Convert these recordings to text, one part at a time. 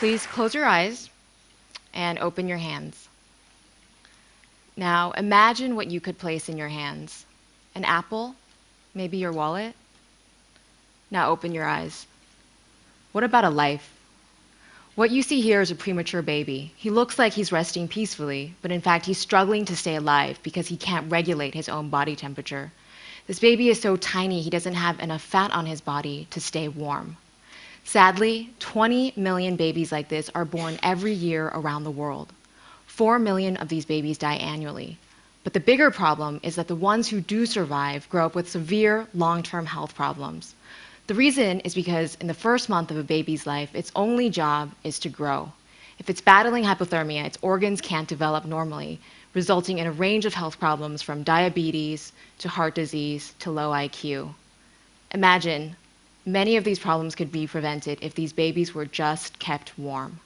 Please close your eyes and open your hands. Now imagine what you could place in your hands. An apple, maybe your wallet. Now open your eyes. What about a life? What you see here is a premature baby. He looks like he's resting peacefully, but in fact he's struggling to stay alive because he can't regulate his own body temperature. This baby is so tiny he doesn't have enough fat on his body to stay warm. Sadly, 20 million babies like this are born every year around the world. 4 million of these babies die annually. But the bigger problem is that the ones who do survive grow up with severe long-term health problems. The reason is because in the first month of a baby's life, its only job is to grow. If it's battling hypothermia, its organs can't develop normally, resulting in a range of health problems from diabetes to heart disease to low IQ. Imagine, many of these problems could be prevented if these babies were just kept warm.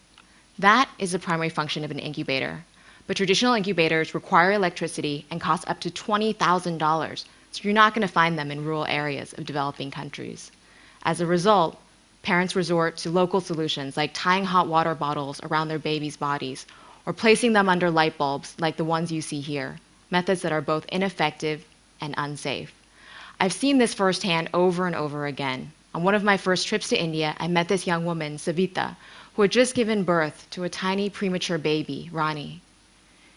That is the primary function of an incubator. But traditional incubators require electricity and cost up to $20,000, so you're not going to find them in rural areas of developing countries. As a result, parents resort to local solutions like tying hot water bottles around their babies' bodies or placing them under light bulbs like the ones you see here, methods that are both ineffective and unsafe. I've seen this firsthand over and over again. On one of my first trips to India, I met this young woman, Savita, who had just given birth to a tiny premature baby, Rani.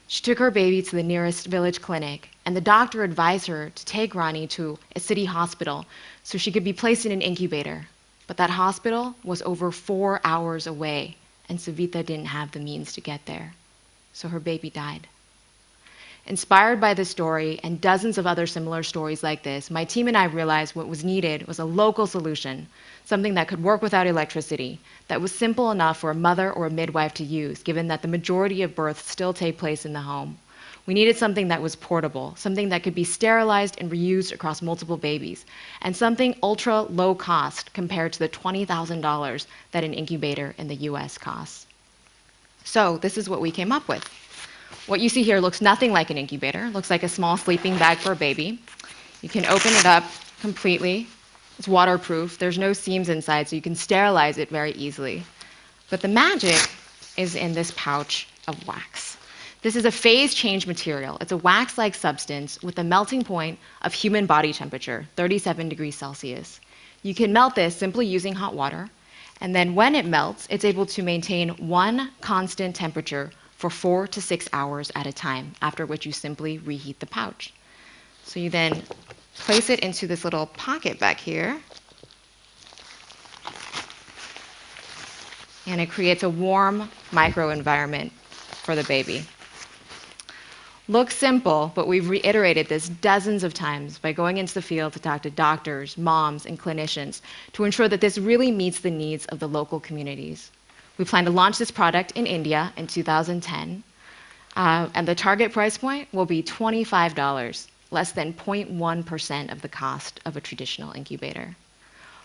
She took her baby to the nearest village clinic, and the doctor advised her to take Rani to a city hospital so she could be placed in an incubator. But that hospital was over 4 hours away, and Savita didn't have the means to get there. So her baby died. Inspired by this story and dozens of other similar stories like this, my team and I realized what was needed was a local solution, something that could work without electricity, that was simple enough for a mother or a midwife to use, given that the majority of births still take place in the home. We needed something that was portable, something that could be sterilized and reused across multiple babies, and something ultra low cost compared to the $20,000 that an incubator in the US costs. So this is what we came up with. What you see here looks nothing like an incubator. It looks like a small sleeping bag for a baby. You can open it up completely. It's waterproof. There's no seams inside, so you can sterilize it very easily. But the magic is in this pouch of wax. This is a phase change material. It's a wax-like substance with a melting point of human body temperature, 37 degrees Celsius. You can melt this simply using hot water, and then when it melts, it's able to maintain one constant temperature for 4 to 6 hours at a time, after which you simply reheat the pouch. So you then place it into this little pocket back here, and it creates a warm microenvironment for the baby. Looks simple, but we've reiterated this dozens of times by going into the field to talk to doctors, moms, and clinicians to ensure that this really meets the needs of the local communities. We plan to launch this product in India in 2010, and the target price point will be $25, less than 0.1% of the cost of a traditional incubator.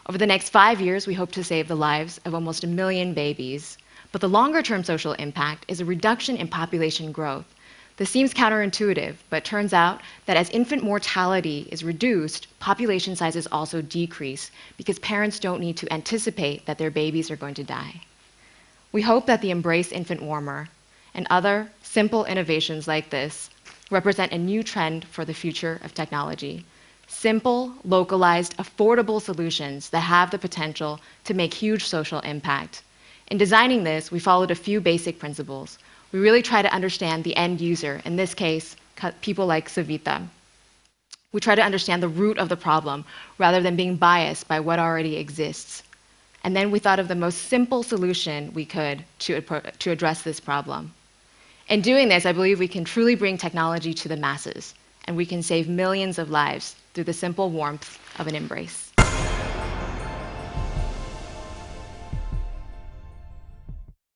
Over the next 5 years, we hope to save the lives of almost 1 million babies, but the longer-term social impact is a reduction in population growth. This seems counterintuitive, but turns out that as infant mortality is reduced, population sizes also decrease because parents don't need to anticipate that their babies are going to die. We hope that the Embrace Infant Warmer and other simple innovations like this represent a new trend for the future of technology. Simple, localized, affordable solutions that have the potential to make huge social impact. In designing this, we followed a few basic principles. We really try to understand the end user, in this case, people like Savita. We try to understand the root of the problem rather than being biased by what already exists. And then we thought of the most simple solution we could to address this problem. In doing this, I believe we can truly bring technology to the masses, and we can save millions of lives through the simple warmth of an embrace.